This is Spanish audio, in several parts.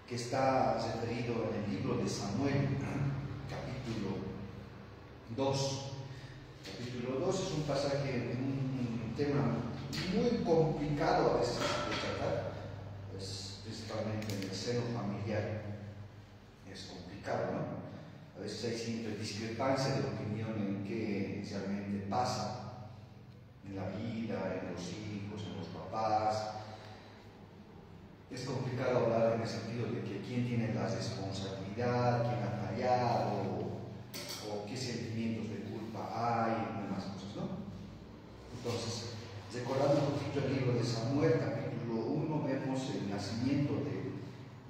que está referido en el libro de Samuel, capítulo 2. Capítulo 2 es un pasaje, un tema muy complicado a veces de tratar, pues, principalmente en el seno familiar. Es complicado, ¿no? A veces hay siempre discrepancia de opinión en qué realmente pasa en la vida, en los hijos, en los papás. Es complicado hablar en el sentido de que quién tiene la responsabilidad, quién ha fallado, o qué sentimientos de culpa hay, y demás cosas, ¿no? Entonces, recordando un poquito el libro de Samuel, capítulo 1, vemos el nacimiento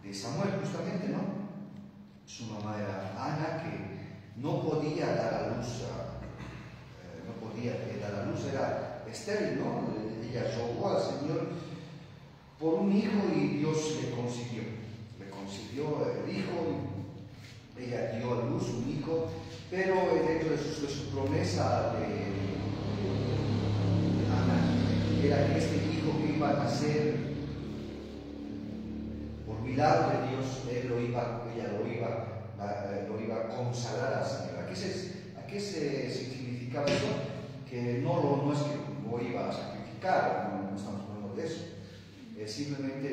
de Samuel, justamente, ¿no? Su mamá era Ana, que no podía dar a luz, era estéril, ¿no? Ella rogó al Señor por un hijo y Dios le concedió el hijo, y ella dio a luz un hijo, pero dentro de su promesa de Ana era que este hijo que iba a nacer por milagro de Dios, ella lo iba a consagrar al Señor. ¿A qué se significaba eso? Que no es que lo iba a sacrificar, no estamos hablando de eso. Simplemente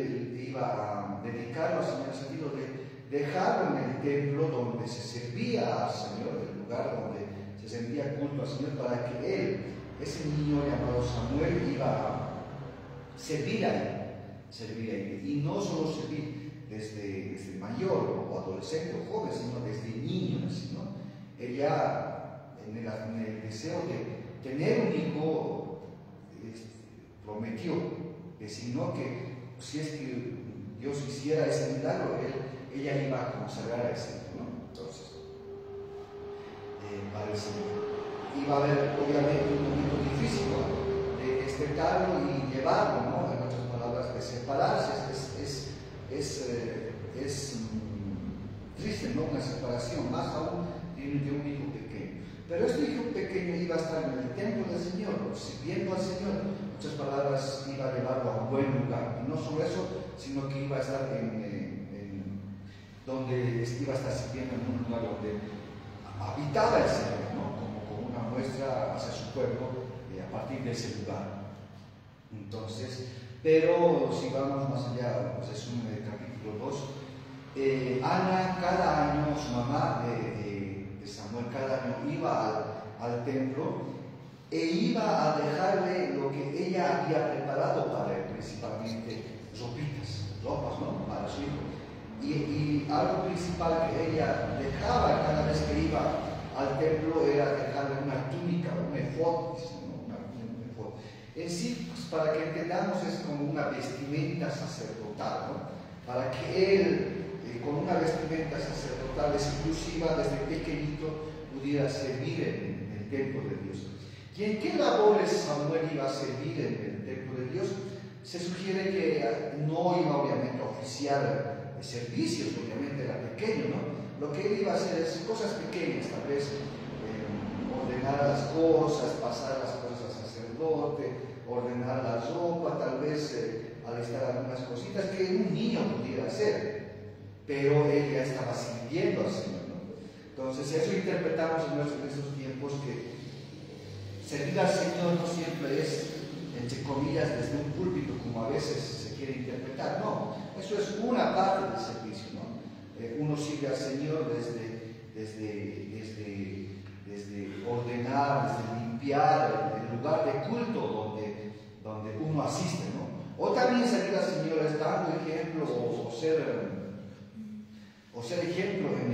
iba a dedicarlo al Señor en el sentido de dejarlo en el templo donde se servía al Señor, el lugar donde se sentía culto al Señor, para que él, ese niño llamado Samuel, iba a servir ahí. Y no solo servir desde mayor o adolescente o joven, sino desde niño, ¿no? Ella, en el deseo de tener un hijo, prometió, designó que si es que Dios hiciera ese milagro, ella iba a consagrar a ese hijo, ¿no? Entonces, iba a haber obviamente un momento difícil, ¿no? De destetarlo y llevarlo, ¿no? En otras palabras, de separarse. Es triste, ¿no? Una separación, más aún de un hijo pequeño. Pero este hijo pequeño iba a estar en el templo del Señor, sirviendo al Señor. En otras palabras, iba a llevarlo a un buen lugar. Y no solo eso, sino que iba a estar donde iba a estar sirviendo en un lugar donde habitaba el Señor, ¿no? Como una muestra hacia su pueblo a partir de ese lugar. Entonces, pero si vamos más allá, pues resumen del capítulo 2, Ana cada año, su mamá de Samuel, cada año iba al templo e iba a dejarle lo que ella había preparado para él, principalmente ropas, ¿no? Para su hijo. Y algo principal que ella dejaba cada vez que iba al templo era dejarle una túnica, un efod, un efod. En sí, pues, para que entendamos, es como una vestimenta sacerdotal, ¿no? Para que él, con una vestimenta sacerdotal exclusiva, desde pequeñito, pudiera servir en el templo de Dios. ¿Y en qué labores Samuel iba a servir en el templo de Dios? Se sugiere que no iba obviamente a oficiar servicios, obviamente era pequeño, ¿no? Lo que él iba a hacer es cosas pequeñas, tal vez ordenar las cosas, pasar las cosas al sacerdote, ordenar la ropa, tal vez alistar algunas cositas que un niño pudiera hacer, pero él ya estaba sirviendo al Señor, ¿no? Entonces eso interpretamos en estos tiempos, que servir al Señor no siempre es, entre comillas, desde un púlpito, como a veces se quiere interpretar. No, eso es una parte del servicio, ¿no? Uno sirve al Señor desde ordenar, desde limpiar el lugar de culto donde uno asiste, ¿no? O también servir al Señor es dando ejemplo o ser ejemplo en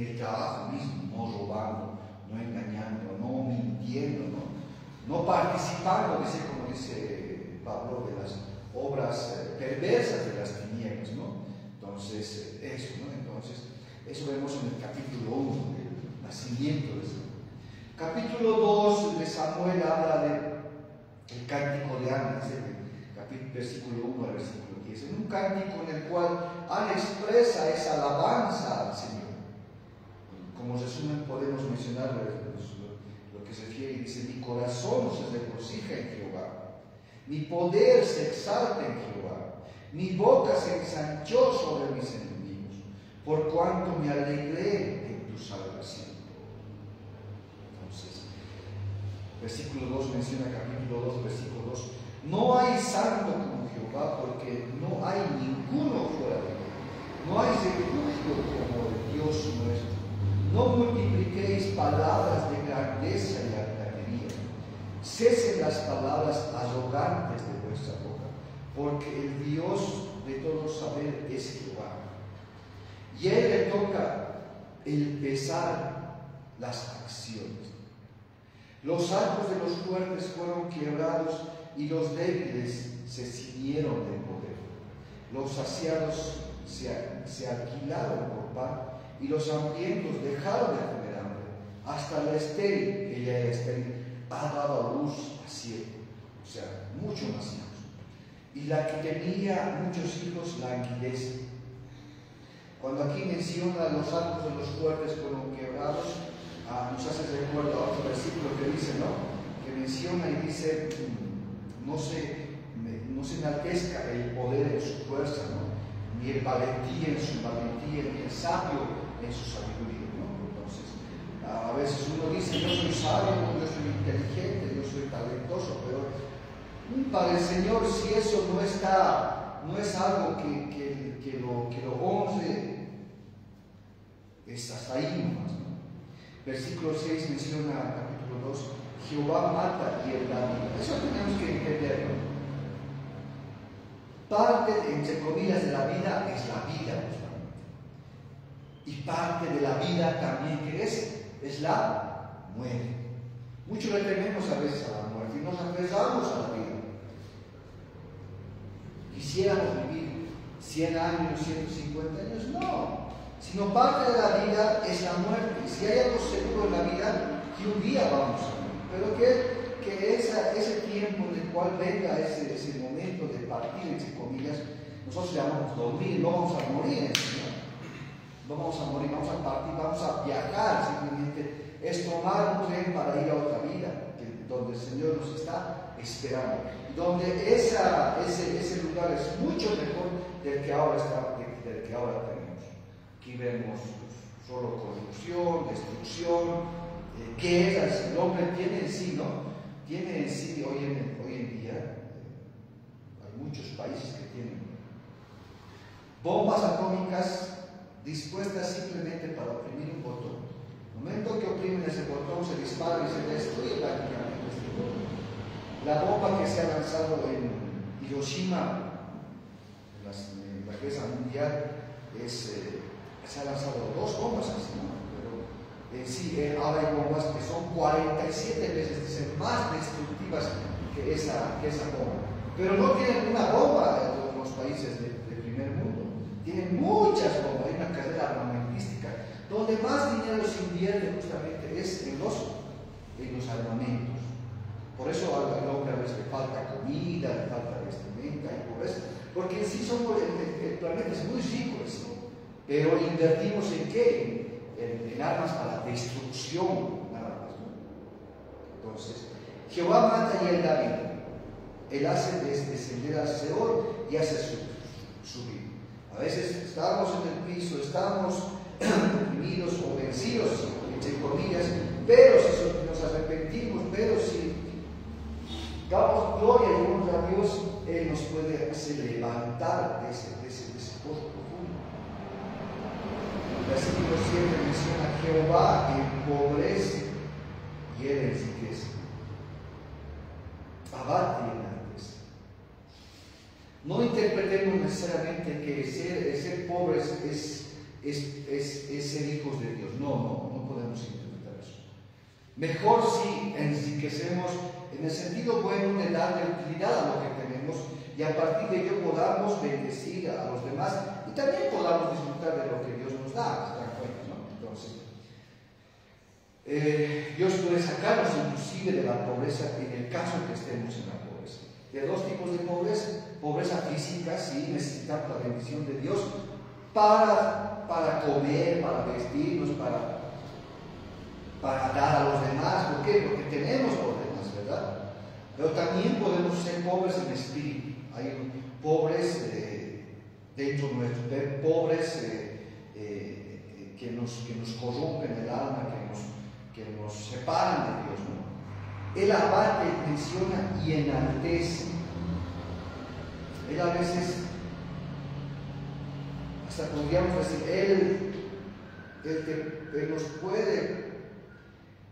el trabajo mismo, no robando, no engañando, no mintiendo, no participando, como dice Pablo, de las obras perversas de las tinieblas, ¿no? Entonces, eso, ¿no? Entonces, eso vemos en el capítulo 1, el nacimiento de Samuel. Capítulo 2 de Samuel habla del cántico de Ana, versículo 1 al versículo 10. En un cántico en el cual Ana expresa esa alabanza al Señor. Como resumen, podemos mencionar lo que se refiere y dice: mi corazón se regocija en Jehová, mi poder se exalta en Jehová. Mi boca se ensanchó sobre mis enemigos, por cuanto me alegré en tu salvación. Entonces, versículo 2 menciona, capítulo 2, versículo 2, no hay santo como Jehová, porque no hay ninguno fuera de él. No hay refugio como el Dios nuestro. No multipliquéis palabras de grandeza y altanería. Cesen las palabras arrogantes de vuestra boca, porque el Dios de todo saber es Jehová. Y a él le toca el pesar las acciones. Los arcos de los fuertes fueron quebrados y los débiles se ciñeron de poder. Los saciados se alquilaron por pan y los hambrientos dejaron de tener hambre. Hasta la estéril, ella era estéril, ha dado a luz a 7, o sea, mucho más hijos. Y la que tenía muchos hijos languidece. Cuando aquí menciona los arcos de los fuertes fueron quebrados, nos hace recuerdo a otro versículo que dice, ¿no? Que menciona y dice, no se enaltezca el poder en su fuerza, ¿no? Ni el valentía en su valentía, ni el sabio en su sabiduría, ¿no? Entonces, a veces uno dice, yo soy sabio, yo soy inteligente, yo soy talentoso, pero para el Señor, si eso no es algo que lo honre, es hasta ahí nomás, ¿no? Versículo 6 menciona, capítulo 2, Jehová mata y él da vida. Eso tenemos que entenderlo. Parte, entre comillas, de la vida es la vida, justamente. Y parte de la vida también, ¿qué es la muerte. Mucho le tememos a veces a la muerte y nos aferramos a la vida. Quisiéramos vivir 100 años, 150 años, no. Sino parte de la vida es la muerte. Si hay algo seguro en la vida, que un día vamos a morir. Pero que ese tiempo en el cual venga ese momento de partir, entre comillas, nosotros llamamos dormir, no vamos a morir en el Señor. No vamos a morir, vamos a partir, vamos a viajar, simplemente es tomar un tren para ir a otra vida, donde el Señor nos está esperando. Donde ese lugar es mucho mejor del que ahora tenemos. Aquí vemos solo corrupción, destrucción, guerras. El hombre tiene en sí, ¿no? Tiene en sí hoy en día, hay muchos países que tienen bombas atómicas dispuestas simplemente para oprimir un botón. En el momento que oprimen ese botón, se dispara y se destruye prácticamente este botón. La bomba que se ha lanzado en Hiroshima, en la guerra mundial, se han lanzado 2 bombas así, ¿no? Pero en sí ahora hay bombas que son 47 veces más destructivas que esa bomba. Pero no tienen una bomba en los países del primer mundo. Tienen muchas bombas, hay una carrera armamentística. Donde más dinero se invierte justamente es en los armamentos. Por eso al hombre a veces le falta comida, le falta vestimenta y pobreza. Porque en sí el planeta es muy rico, ¿sí? Pero invertimos en qué? En armas para destrucción, nada más, ¿no? Entonces, Jehová mata y él da vida. Él hace descender al Seol y hace subir. A veces estamos en el piso, estamos oprimidos o vencidos, entre comillas, pero si nos arrepentimos, pero si damos gloria y honra a Dios, Él nos puede hacer levantar de ese pozo profundo. El versículo 7 menciona: Jehová empobrece y Él enriquece, abate y enaltece. No interpretemos necesariamente que ser pobres es ser hijos de Dios. No podemos interpretar eso. Mejor si enriquecemos en el sentido bueno de darle utilidad a lo que tenemos y a partir de ello podamos bendecir a los demás y también podamos disfrutar de lo que Dios nos da. ¿Se dan cuenta, no? Entonces, Dios puede sacarnos inclusive de la pobreza en el caso que estemos en la pobreza. De 2 tipos de pobreza: pobreza física, sí, necesitamos la bendición de Dios para comer, para vestirnos, para dar a los demás. ¿Por qué? Porque tenemos los demás, ¿verdad? Pero también podemos ser pobres en espíritu. Hay pobres dentro nuestro, ver pobres que nos corrompen el alma, que nos separan de Dios, ¿no? Él abate, menciona y enaltece. Él a veces, hasta podríamos decir, Él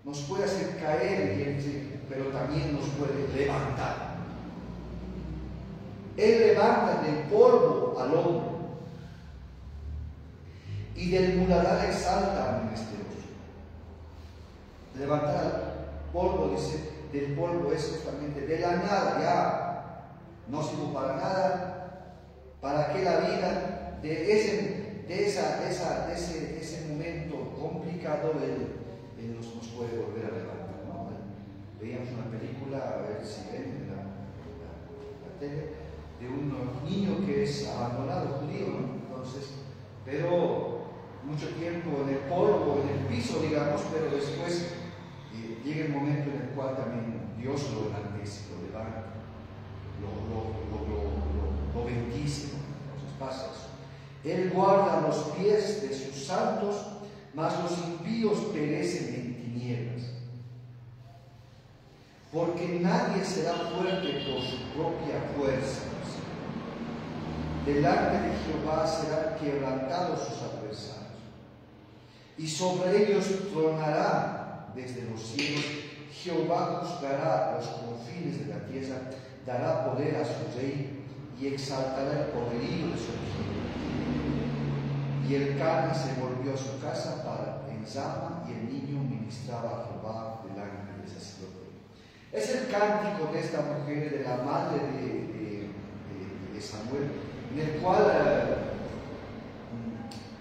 nos puede hacer caer, pero también nos puede levantar. Él levanta del polvo al hombre y del muladar exalta al menesteroso. Levantar al polvo, dice, del polvo es justamente de la nada, ya no sirvo para nada. ¿Para qué la vida de ese momento complicado Él nos puede volver a levantar, ¿no? Veíamos una película, a ver si ven en la tele, de un niño que es abandonado, judío, ¿no? Entonces, pero mucho tiempo en el polvo, en el piso, digamos, pero después llega el momento en el cual también Dios lo enaltece, lo levanta, lo bendice, ¿no? Entonces pasa eso. Él guarda los pies de sus santos, mas los impíos perecen en tinieblas. Porque nadie será fuerte por su propia fuerza. Delante de Jehová serán quebrantados sus adversarios, y sobre ellos tronará desde los cielos. Jehová juzgará los confines de la tierra, dará poder a su rey y exaltará el poderío de su ungido. Y el Cana se volvió a su casa en Sama, y el niño ministraba a Jehová delante del sacerdote. Es el cántico de esta mujer, de la madre de Samuel, en el cual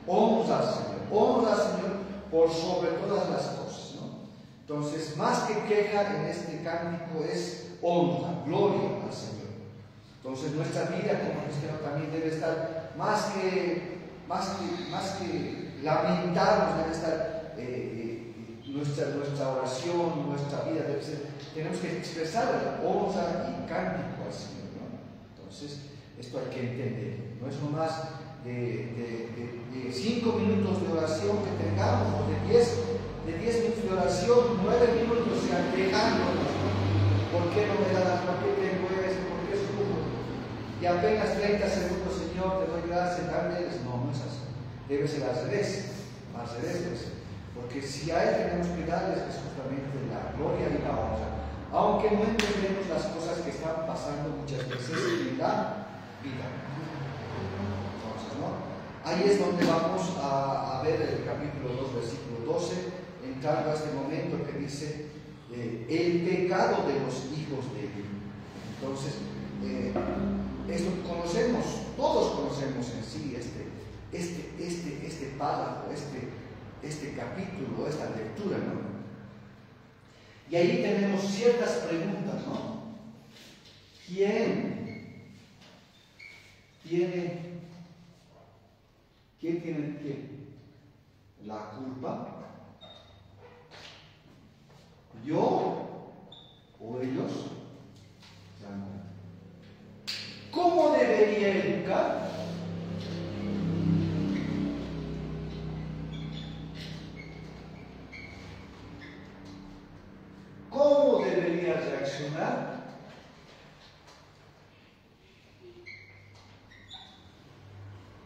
honra al Señor por sobre todas las cosas, ¿no? Entonces, más que queja en este cántico es honra, gloria al Señor. Entonces, nuestra vida como cristiano también debe estar más que lamentarnos, debe estar nuestra oración, nuestra vida debe ser, tenemos que expresar honra y cántico al Señor, ¿no? Entonces, esto hay que entender, no es nomás de 5 minutos de oración que tengamos, o de 10 minutos de oración, 9 minutos quejándonos, ¿no? ¿Por qué no me das? ¿Por qué tengo esto? ¿Por qué sufro? Y apenas 30 segundos, Señor, te doy gracias, dame. No es así. Debe ser al revés, debe ser. Porque si a Él tenemos que darles es justamente la gloria y la honra, aunque no entendemos las cosas que están pasando muchas veces en la vida. Entonces, ¿no? Ahí es donde vamos a ver el capítulo 2, versículo 12, entrando a este momento que dice el pecado de los hijos de Eli. Entonces, esto conocemos, todos conocemos en sí este párrafo, este capítulo, esta lectura, ¿no? Y ahí tenemos ciertas preguntas, ¿no? ¿Quién tiene la culpa? ¿Yo o ellos? ¿Cómo debería educar? ¿Cómo debería reaccionar?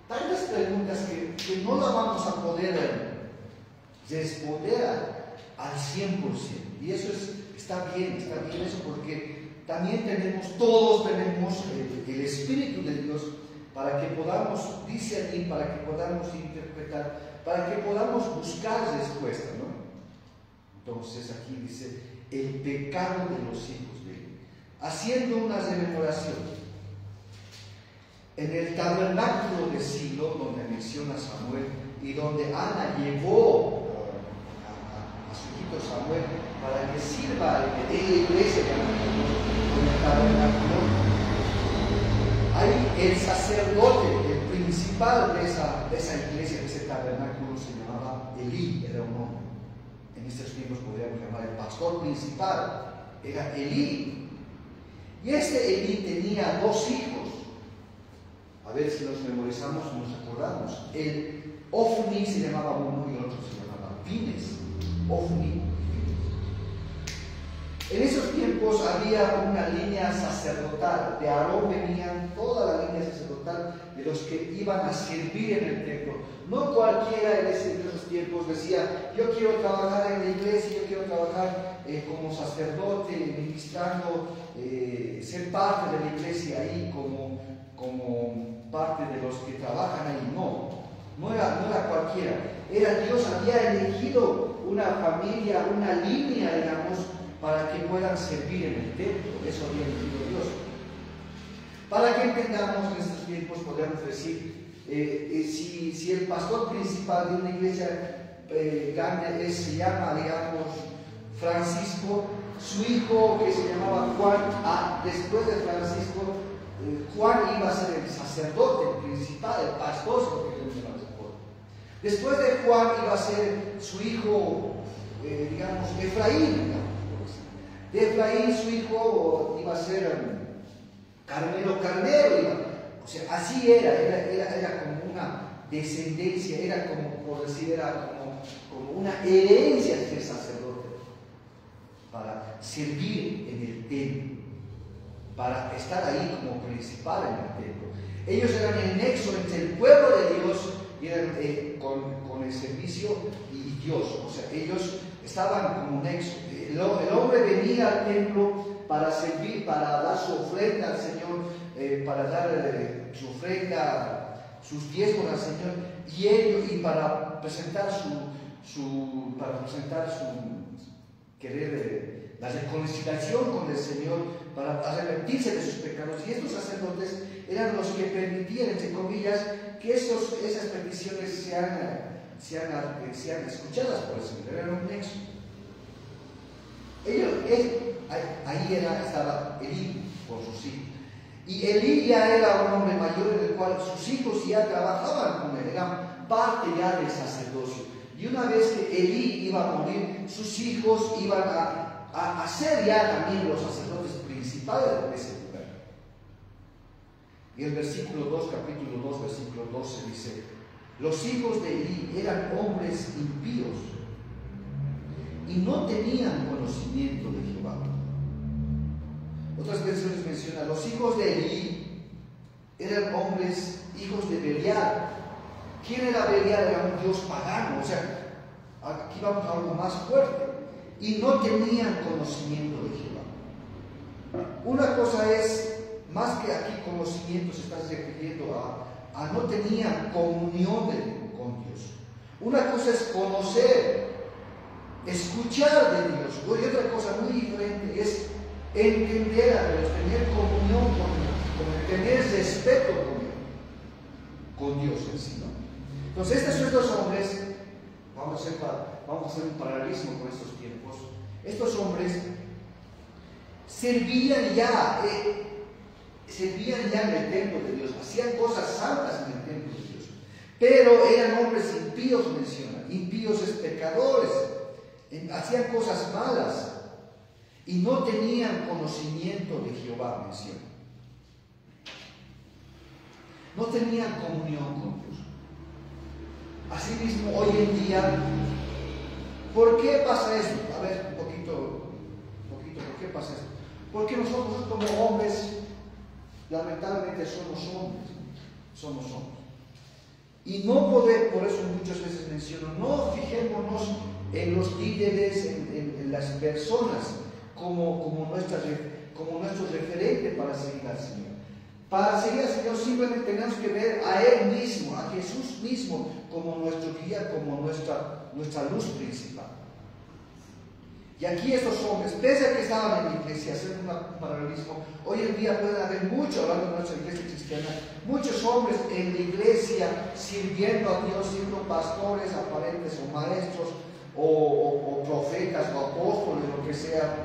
Tantas preguntas que no las vamos a poder responder al 100%. Y eso está bien eso, porque también todos tenemos el Espíritu de Dios para que podamos discernir, para que podamos interpretar, para que podamos buscar respuesta, ¿no? Entonces aquí dice el pecado de los hijos de Eli, haciendo una rememoración. En el tabernáculo de Silo, donde menciona Samuel y donde Ana llevó a su hijito Samuel para que sirva en la iglesia en el tabernáculo, ahí el sacerdote, el principal de esa iglesia, de ese tabernáculo, se llamaba Elí, era un hombre. En estos tiempos podríamos llamar el pastor principal, era Elí. Y este Elí tenía 2 hijos, A ver si los memorizamos y nos acordamos. El Ofni se llamaba uno y el otro se llamaba Fines. Ofni. En esos tiempos había una línea sacerdotal. De Aarón venían toda la línea sacerdotal de los que iban a servir en el templo. No cualquiera en esos tiempos decía: yo quiero trabajar en la iglesia, yo quiero trabajar como sacerdote, ministrando, ser parte de la iglesia ahí como parte de los que trabajan ahí. No era cualquiera. Dios había elegido una familia, una línea, digamos, para que puedan servir en el templo. Eso había elegido Dios. Para que entendamos en estos tiempos, podemos decir, si el pastor principal de una iglesia grande se llama, digamos, Francisco, su hijo, que se llamaba Juan, después de Francisco, Juan iba a ser el sacerdote principal, el pastor, después de Juan iba a ser su hijo, digamos, Efraín, de Efraín su hijo iba a ser Carmelo. O sea, así era como una descendencia, era como, por decir, era como una herencia de ser sacerdote, para servir en el templo, para estar ahí como principal en el templo. Ellos eran el nexo entre el pueblo de Dios y eran, con el servicio y Dios. O sea, ellos estaban como nexo. El hombre venía al templo para servir, para dar su ofrenda al Señor, para dar su ofrenda, sus diezmos al Señor, y para presentar querer la reconciliación con el Señor, para arrepentirse de sus pecados. Y estos sacerdotes eran los que permitían, entre comillas, que esas peticiones sean escuchadas por el Señor. Eran un nexo. Ahí estaba Elí con sus hijos. Y Elí ya era un hombre mayor, en el cual sus hijos ya trabajaban con él, eran parte ya del sacerdocio. Y una vez que Elí iba a morir, sus hijos iban a ser ya también los sacerdotes principales de ese lugar. Y el versículo 2, capítulo 2, versículo 12 dice: los hijos de Elí eran hombres impíos y no tenían conocimiento de Jehová. Otras versiones mencionan: los hijos de Elí eran hombres, hijos de Belial. ¿Quién era Belial? Era un dios pagano. O sea, aquí vamos a algo más fuerte. Y no tenían conocimiento de Jehová. Una cosa es, más que aquí conocimiento, se está refiriendo a no tenían comunión con Dios. Una cosa es conocer, escuchar de Dios, y otra cosa muy diferente es entender a Dios, tener comunión con Dios, tener respeto con Dios en sí, ¿no? Entonces estos dos hombres, vamos a hacer un paralelismo con estos tiempos. Estos hombres servían ya en el templo de Dios, hacían cosas santas en el templo de Dios, pero eran hombres impíos, menciona. Impíos es pecadores, hacían cosas malas y no tenían conocimiento de Jehová, menciona. No tenían comunión con Dios. Asimismo, hoy en día, ¿por qué pasa esto? A ver, un poquito, ¿por qué pasa esto? Porque nosotros como hombres, lamentablemente somos hombres. Y no por eso muchas veces menciono, no fijémonos en los líderes, en las personas, como nuestro referente para seguir al Señor. Para seguir al Señor simplemente tenemos que ver a Él mismo, a Jesús mismo, como nuestro guía, como nuestra luz principal. Y aquí estos hombres, pese a que estaban en la iglesia, haciendo un paralelismo, hoy en día pueden haber muchos, hablando de nuestra iglesia cristiana, muchos hombres en la iglesia sirviendo a Dios, siendo pastores aparentes o maestros o profetas o apóstoles, lo que sea,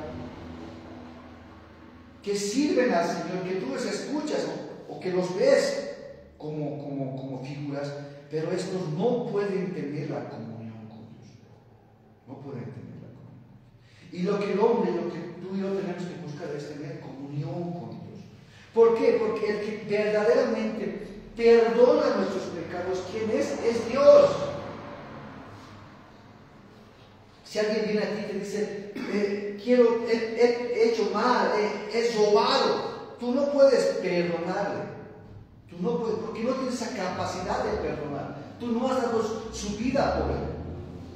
que sirven al Señor, que tú les escuchas o que los ves como figuras, pero estos no pueden tener la comunión con Dios. No pueden tener la comunión. Y lo que tú y yo tenemos que buscar es tener comunión con Dios. ¿Por qué? Porque el que verdaderamente perdona nuestros pecados. ¿Quién es? Es Dios. Si alguien viene a ti y te dice, he hecho mal, he robado, tú no puedes perdonarle. Tú no puedes, porque no tienes esa capacidad de perdonar. Tú no has dado su vida por él.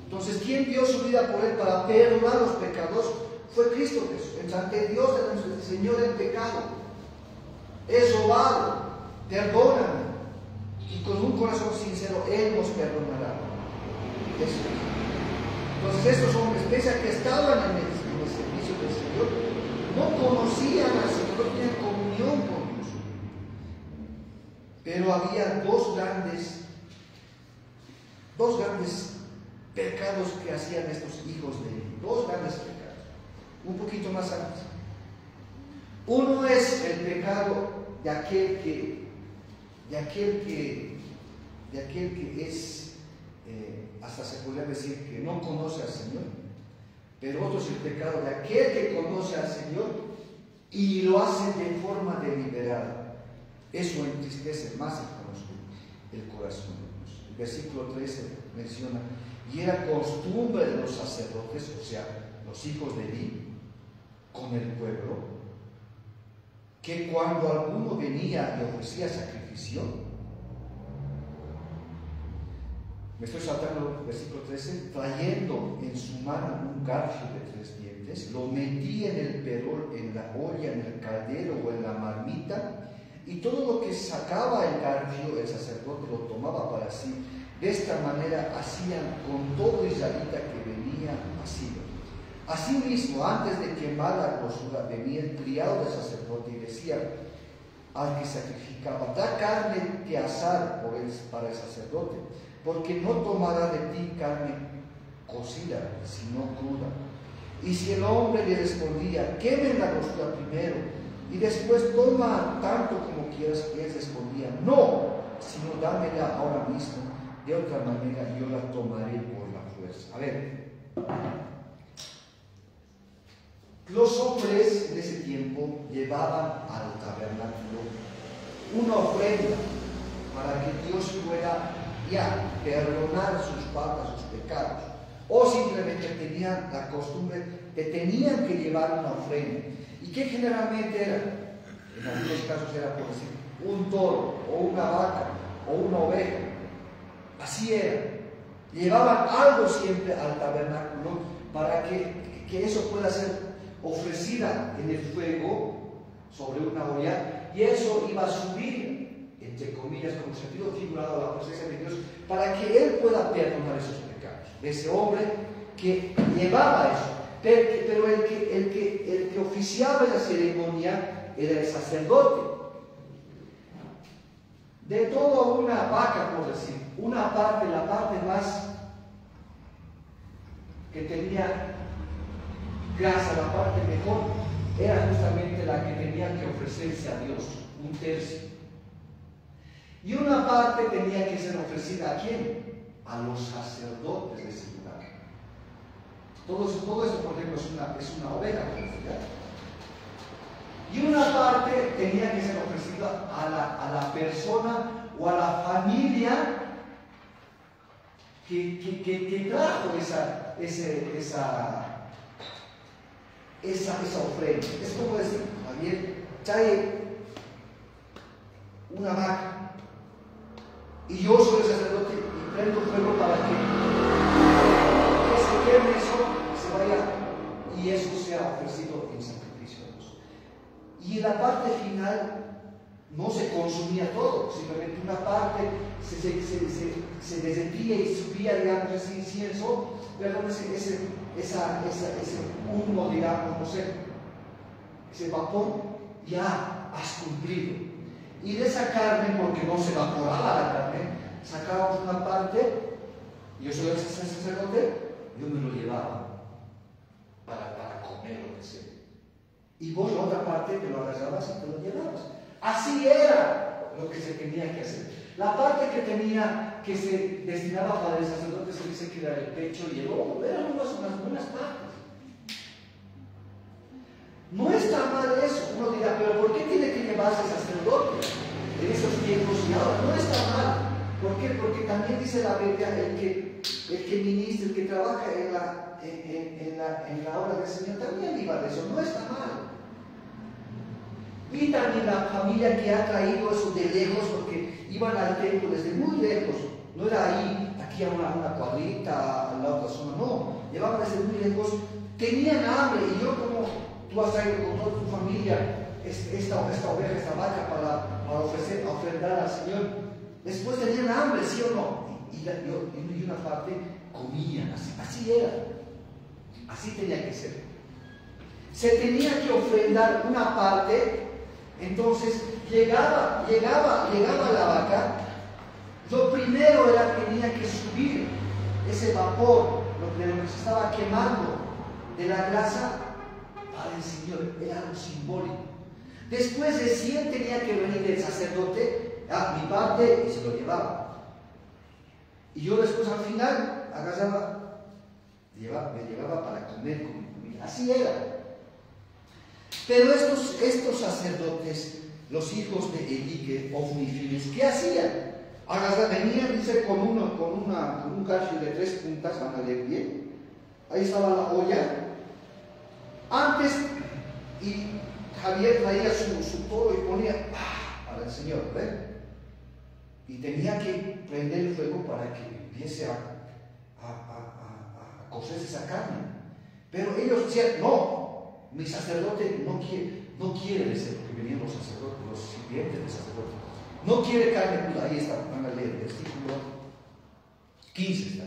Entonces, ¿quién dio su vida por él para perdonar los pecados? Fue Cristo Jesús. Ante Dios de nuestro Señor el pecado. He robado, perdóname. Y con un corazón sincero, Él nos perdonará. Eso. Entonces, estos hombres, pese a que estaban en el servicio del Señor, no conocían al Señor, no tenían comunión con Dios. Pero había dos grandes pecados que hacían estos hijos de Eli. Dos grandes pecados. Un poquito más antes. Uno es el pecado de aquel que es, hasta se podría decir que no conoce al Señor. Pero otro es el pecado de aquel que conoce al Señor y lo hace de forma deliberada. Eso entristece más el corazón. El versículo 13 menciona: y era costumbre de los sacerdotes, o sea, los hijos de Eli, con el pueblo, que cuando alguno venía y ofrecía sacrificio, me estoy saltando el versículo 13, trayendo en su mano un garfio de 3 dientes, lo metía en el perol, en la olla, en el caldero o en la marmita, y todo lo que sacaba el garfio, el sacerdote lo tomaba para sí. De esta manera hacían con todo israelita que venía a Silo. Asimismo, antes de quemar la grosura, venía el criado del sacerdote y decía al que sacrificaba: da carne que asar para el sacerdote, porque no tomará de ti carne cocida, sino cruda. Y si el hombre le respondía: quemen la grosura primero, y después toma tanto como quieras, él respondía: no, sino dámela ahora mismo, de otra manera yo la tomaré por la fuerza. A ver, los hombres en ese tiempo llevaban al tabernáculo una ofrenda para que Dios pueda ya perdonar sus faltas, sus pecados, o simplemente tenían la costumbre de tenían que llevar una ofrenda. ¿Y qué generalmente era? En algunos casos era, por decir, un toro o una vaca o una oveja. Así era. Llevaban algo siempre al tabernáculo para que eso pueda ser ofrecida en el fuego sobre una olla, y eso iba a subir, entre comillas, como sentido figurado, a la presencia de Dios, para que Él pueda perdonar esos pecados. Ese hombre que llevaba eso. Pero el que oficiaba esa ceremonia era el sacerdote. De toda una vaca, por decir, una parte, la parte más que tenía grasa, la parte mejor, era justamente la que tenía que ofrecerse a Dios, un tercio. Y una parte tenía que ser ofrecida ¿a quién? A los sacerdotes de ese lugar. Todo esto, por ejemplo, es una oveja, ¿verdad? Y una parte tenía que ser ofrecida a la persona o a la familia que trajo esa ofrenda. Es como decir: Javier, trae una vaca y yo soy el sacerdote y prendo fuego para que se queme eso, se vaya y eso sea ofrecido en sacrificio a Dios. Y en la parte final no se consumía todo, simplemente una parte se derretía y subía, digamos, ese incienso, perdón, ese humo, digamos, no sé, ese vapor, ya has cumplido. Y de esa carne, porque no se evaporaba la carne, sacábamos una parte, yo soy el sacerdote, yo me lo llevaba para comer lo que sea. Y vos la otra parte te lo agarrabas y te lo llevabas. Así era lo que se tenía que hacer. La parte que se destinaba para el sacerdote se dice que era el pecho y el ojo, eran unas buenas partes. No está mal eso. Uno dirá: pero ¿por qué tiene que llevarse el sacerdote? en esos tiempos y ahora no está mal. ¿Por qué? Porque también dice la Biblia, el que ministra, el que trabaja en la obra del Señor, también viva de eso, no está mal. Y también la familia que ha traído eso de lejos, porque iban al templo desde muy lejos, no era ahí, aquí a una cuadrita, a la otra zona, no, llevaban desde muy lejos, tenían hambre, y yo como tú has traído con toda tu familia esta oveja, esta vaca para ofrendar al Señor, después tenían hambre, ¿sí o no? Y una parte comían, así era, así tenía que ser. Se tenía que ofrendar una parte. Entonces llegaba la vaca, lo primero era que tenía que subir ese vapor, de lo que se estaba quemando de la grasa para el Señor, era algo simbólico. Después recién tenía que venir el sacerdote, mi parte, y se lo llevaba. Y yo después al final agarraba, me llevaba para comer con mi comida, así era. Pero estos sacerdotes, los hijos de Eli, Ofni y Finees, ¿qué hacían? Venían, dice, con un garfio de 3 puntas, van a leer bien. Ahí estaba la olla. Antes, y Javier traía su toro y ponía para el Señor, ¿ves? Y tenía que prender el fuego para que empiece a cocerse esa carne. Pero ellos decían, no. Mi sacerdote no quiere decir, porque venían los sacerdotes, los sirvientes del sacerdote. No quiere carne cruda. Ahí está, van a leer, versículo 15 está.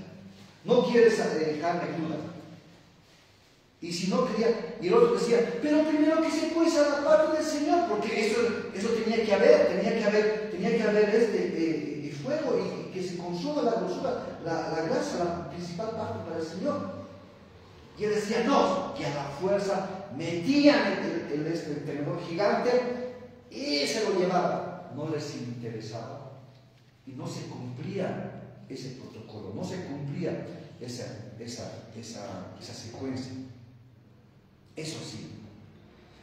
No quiere carne cruda. Y si no quería, y el otro decía, pero primero que se cueza la parte del Señor, porque eso tenía que haber fuego y que se consuma la grosura, la grasa, la principal parte para el Señor. Y él decía, no, que a la fuerza metían el tenedor gigante y se lo llevaban. No les interesaba. Y no se cumplía ese protocolo, no se cumplía esa secuencia. Eso sí.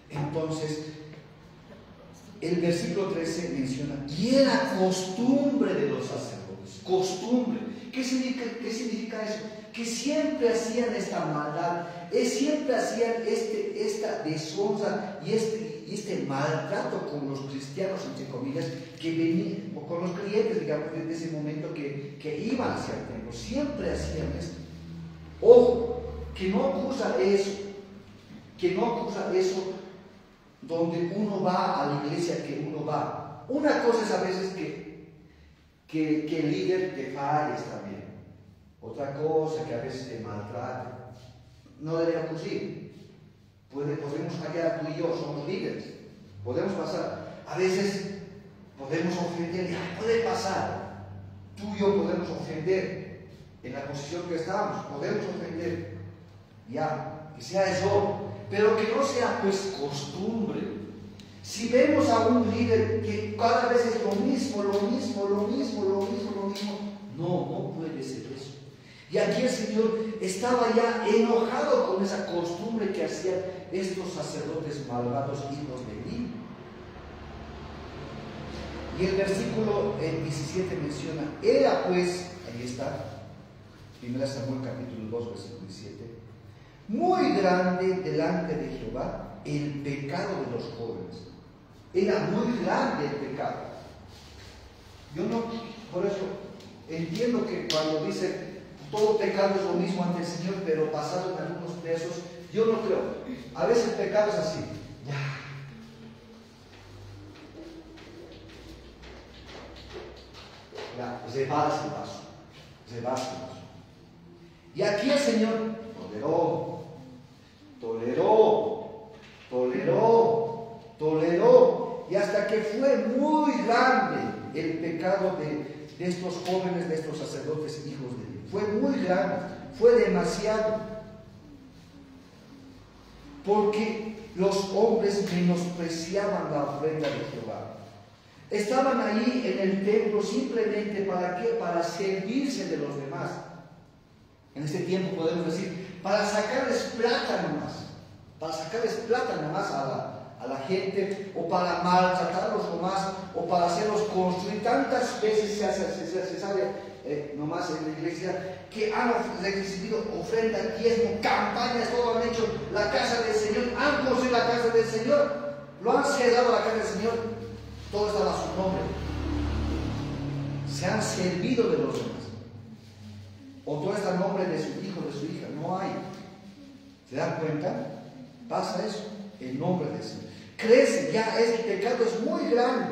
Entonces, el versículo 13 menciona, y era costumbre de los sacerdotes. Costumbre. ¿Qué significa eso? Que siempre hacían esta maldad, siempre hacían esta deshonra y este maltrato con los cristianos, entre comillas, que venían, o con los clientes, digamos, desde ese momento que iban hacia el templo. Siempre hacían esto. Ojo, que no ocurra eso donde uno va a la iglesia que uno va. Una cosa es a veces que el líder te falle, está bien. Otra cosa que a veces te maltrate. No debe ocurrir. Podemos fallar, tú y yo somos líderes. Podemos pasar. A veces podemos ofender, puede pasar. Tú y yo podemos ofender en la posición que estamos. Podemos ofender. Que sea eso. Pero que no sea pues costumbre. Si vemos a un líder que cada vez es lo mismo, no puede ser eso. Y aquí el Señor estaba ya enojado con esa costumbre que hacían estos sacerdotes malvados, hijos de Eli. Y el versículo 17 menciona, era pues, ahí está, 1 Samuel capítulo 2, versículo 17, muy grande delante de Jehová el pecado de los jóvenes. Era muy grande el pecado. Yo no, por eso entiendo que cuando dice todo pecado es lo mismo ante el Señor, pero basado en algunos pesos, yo no creo. A veces el pecado es así. Se va ese vaso. Y aquí el Señor toleró, y hasta que fue muy grande el pecado de estos jóvenes, de estos sacerdotes hijos de Dios. Fue muy grande, fue demasiado. Porque los hombres menospreciaban la ofrenda de Jehová. Estaban ahí en el templo simplemente ¿para qué? Para servirse de los demás. En este tiempo podemos decir, para sacarles plata nomás. Para sacarles plata nomás a la gente, o para maltratarlos nomás, o para hacerlos construir. Tantas veces se sabe nomás en la iglesia que han recibido ofrenda, diezmo, campañas, todo han hecho la casa del Señor, han construido la casa del Señor, lo han cerrado la casa del Señor, todo está a su nombre. Se han servido de los demás, o todo está a nombre de su hijo, de su hija. No hay. ¿Se dan cuenta? Pasa eso, el nombre del Señor. Crece, ya el pecado es muy grande.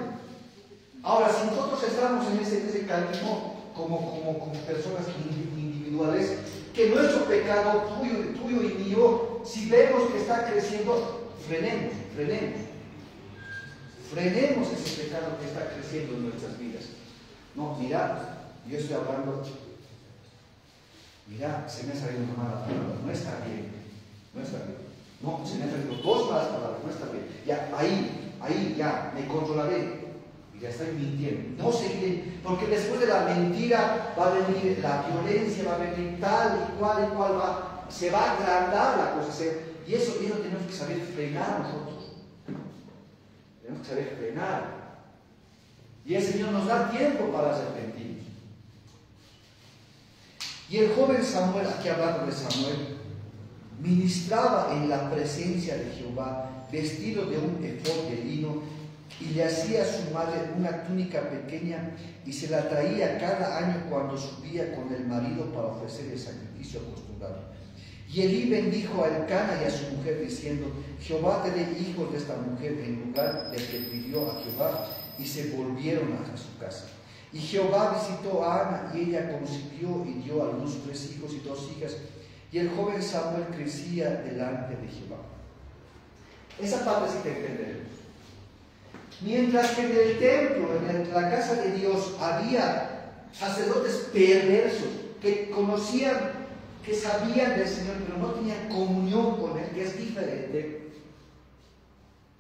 Ahora, si nosotros estamos en ese camino como personas individuales, que nuestro pecado, tuyo y mío, si vemos que está creciendo, frenemos ese pecado que está creciendo en nuestras vidas. No, mira, yo estoy hablando, mira, se me ha salido una mala palabra, no está bien. No, se me han salido dos malas palabras, no está bien. Ya, ahí ya, me controlaré. Y ya estoy mintiendo. No seguiré, porque después de la mentira va a venir la violencia, va a venir tal y cual se va a agrandar la cosa. Y eso tenemos que saber frenar nosotros. Tenemos que saber frenar. Y el Señor nos da tiempo para arrepentirnos. Y el joven Samuel, aquí hablando de Samuel, ministraba en la presencia de Jehová, vestido de un efod de lino, y le hacía a su madre una túnica pequeña, y se la traía cada año cuando subía con el marido para ofrecer el sacrificio acostumbrado. Y Elí bendijo a Elcana y a su mujer, diciendo: Jehová te dé hijos de esta mujer en lugar del que pidió a Jehová. Y se volvieron a su casa. Y Jehová visitó a Ana, y ella concibió y dio a luz 3 hijos y 2 hijas. Y el joven Samuel crecía delante de Jehová. Esa parte sí te entenderemos. Mientras que en el templo, en la casa de Dios, había sacerdotes perversos que conocían, que sabían del Señor, pero no tenían comunión con Él, que es diferente.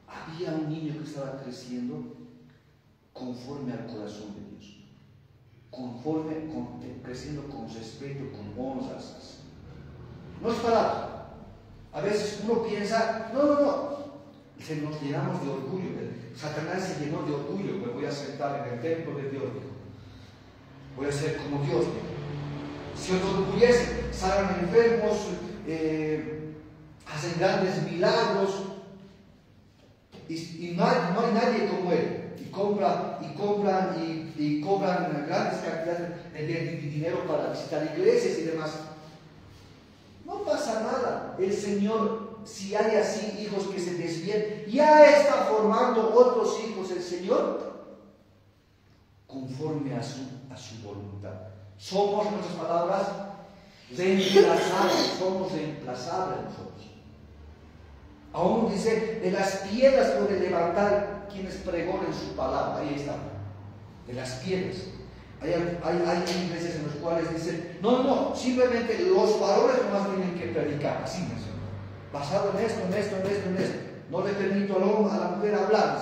Había un niño que estaba creciendo conforme al corazón de Dios, creciendo con respeto, con honras. No es palabra. A veces uno piensa, no. Nos llenamos de orgullo. Satanás se llenó de orgullo. Me voy a sentar en el templo de Dios. Voy a ser como Dios. Se orgullecen, sanan enfermos, hacen grandes milagros. Y no hay nadie como él. Y cobran grandes cantidades de dinero para visitar iglesias y demás. No pasa nada. El Señor, si hay así hijos que se desvían, ya está formando otros hijos el Señor conforme a su voluntad. Somos, en otras palabras, reemplazables. Somos reemplazables nosotros. Aún dice, de las piedras puede levantar quienes pregonen su palabra. Ahí está. De las piedras. Hay iglesias en las cuales dicen, no, simplemente los varones nomás tienen que predicar. Así menciona. Basado en esto. No le permito a la mujer hablar.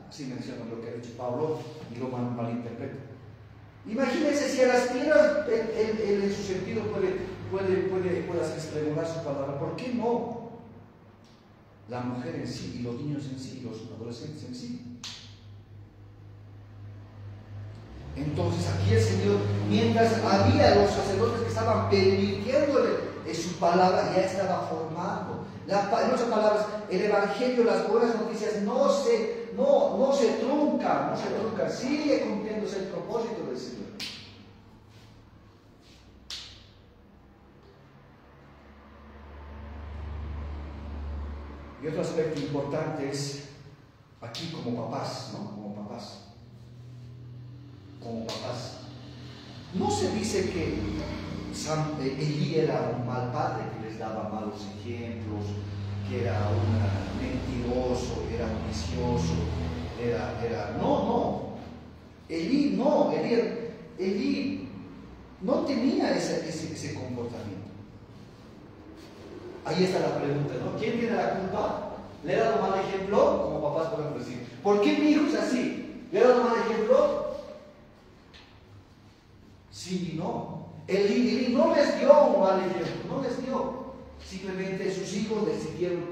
Así menciona lo que ha dicho Pablo y lo malinterpreta. Imagínense si a las piedras él en su sentido puede hacer pregonar su palabra. ¿Por qué no? La mujer en sí, y los niños en sí, y los adolescentes en sí. Entonces aquí el Señor, mientras había los sacerdotes que estaban permitiéndole su palabra, ya estaba formando. En otras palabras, el Evangelio, las buenas noticias no se truncan, sigue cumpliéndose el propósito del Señor. Y otro aspecto importante es aquí como papás, ¿no? Como papás. No se dice que Elí era un mal padre que les daba malos ejemplos, que era un mentiroso, era un vicioso, no. Elí no tenía ese comportamiento. Ahí está la pregunta, ¿no? ¿Quién tiene la culpa? ¿Le he dado mal ejemplo? Como papás podemos decir, ¿por qué mi hijo es así? ¿Le he dado mal ejemplo? Sí y no. Elí no les dio un mal ejemplo, no les dio. Simplemente sus hijos decidieron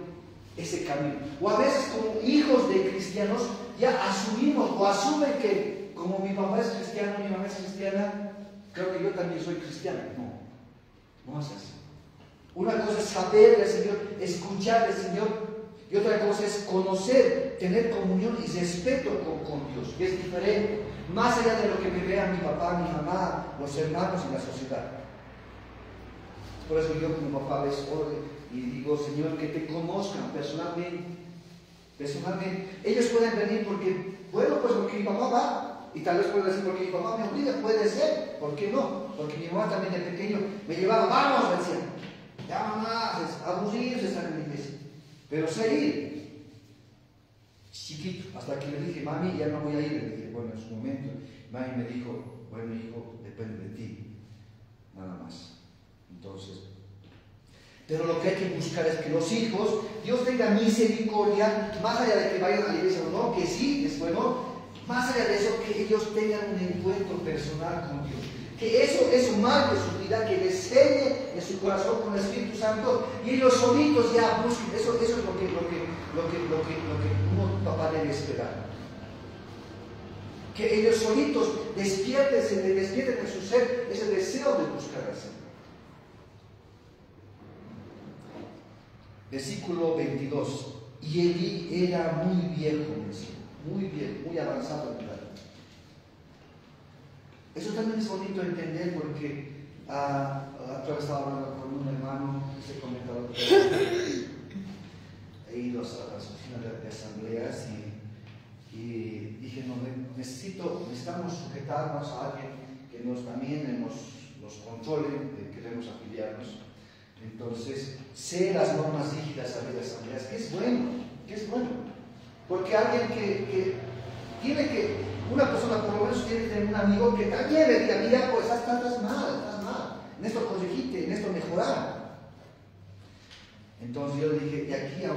ese camino. O a veces como hijos de cristianos ya asumimos o asumen que como mi papá es cristiano, mi mamá es cristiana, creo que yo también soy cristiano. No, no es así. Una cosa es saber del Señor, escuchar del Señor, y otra cosa es conocer, tener comunión y respeto con Dios, que es diferente, más allá de lo que me vea mi papá, mi mamá, los hermanos y la sociedad. Por eso yo como papá les oro y digo, Señor, que te conozcan personalmente. Ellos pueden venir porque, bueno, pues porque mi papá va, y tal vez pueden decir porque mi papá me obliga, puede ser, ¿por qué no? Porque mi mamá también de pequeño me llevaba, vamos, decía, ya mamá, es aburrido estar en la iglesia, pero seguir, chiquito, hasta que le dije, mami, ya no voy a ir, le dije, bueno, en su momento, mami me dijo, bueno hijo, depende de ti, nada más. Entonces, pero lo que hay que buscar es que los hijos, Dios tenga misericordia, más allá de que vayan a la iglesia o no, que sí, es bueno, más allá de eso, que ellos tengan un encuentro personal con Dios, que eso marque su vida, que les selle en su corazón con el Espíritu Santo, y ellos solitos ya busquen, eso es lo que un papá debe esperar. Que ellos solitos despierten en su ser ese deseo de buscar al Señor. Versículo 22. Y Elí era muy viejo, muy viejo, muy avanzado en edad. Eso también es bonito entender porque otra vez estaba hablando con un hermano, ese comentador, he ido a las oficinas de asambleas y dije, no, necesitamos sujetarnos a alguien que también nos controle, queremos afiliarnos. Entonces, sé las normas rígidas a las asambleas, que es bueno, porque alguien que tiene que, una persona por lo menos tiene que tener un amigo que también le diga, mira, pues estás mal, en esto corregite, en esto mejorar. Entonces yo dije, de aquí a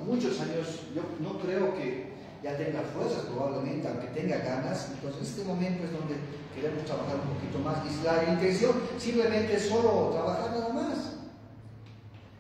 muchos años, yo no creo que ya tenga fuerzas probablemente, aunque tenga ganas. Entonces este momento es donde queremos trabajar un poquito más, y la intención simplemente es solo trabajar nada más.